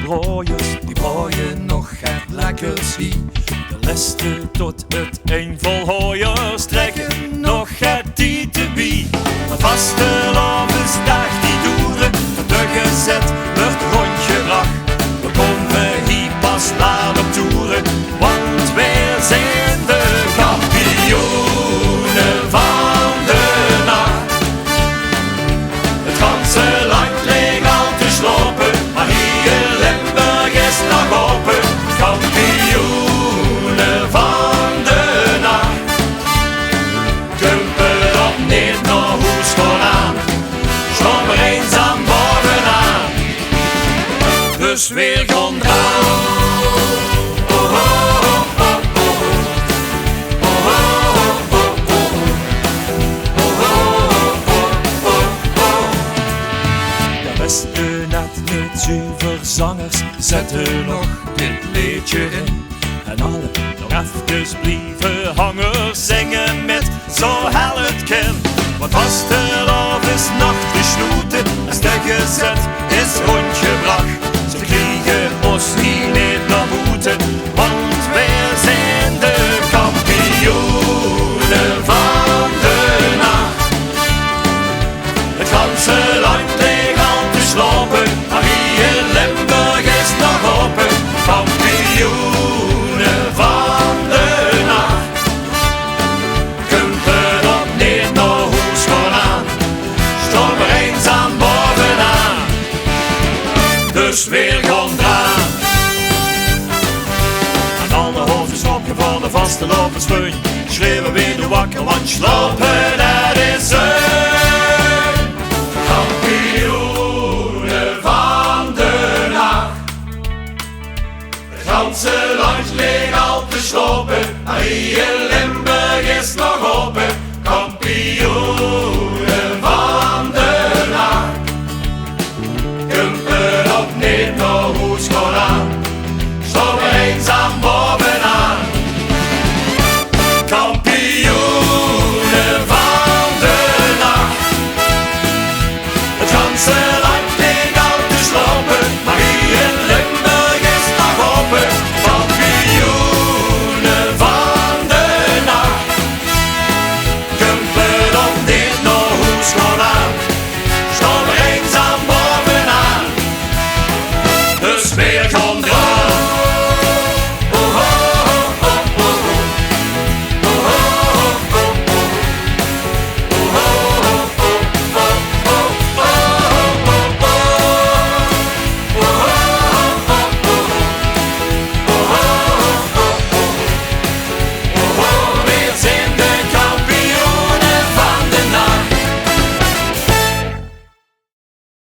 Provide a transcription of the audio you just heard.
rooiers, die braaien nog het lekkers hier. De leste tot het een vol hooiers trekken nog het die bij. Met vaste lavensdag die doeren, de gezet wordt rondgebracht. We komen hier pas laat op toeren, want wij zijn de kampioenen van de nacht. Het ganse land leeg al te slopen, maar hier Limburg is nog open. Kampioenen van de nacht. Kumpen op neer naar hoes gewoon aan, staan er eenzaam bovenaan. Dus weer gaan draaien. De net niet zuiver zangers zetten nog dit liedje in. En alle nog even blijven hangen zingen met zo hel het kind. Want vastelavond is nacht gesloten, als de gezet is rondgebracht. Ze kriegen ons hier niet naar boete, want wij zijn de kampioenen van de nacht. Het ganse land leeg al te slopen, maar hier Limburg is nog open. Kampioenen van de nacht. Kumpen op neer naar hoes gewoon aan, staan er eenzaam bovenaan. Dus weer gaan draaien. En alle hoofdjes opgevallen vaste lopersveun, schreeuwen weer wakker, want slapen dat is een kampioenen van de nacht. Het ganse land leeg al te slopen, maar hier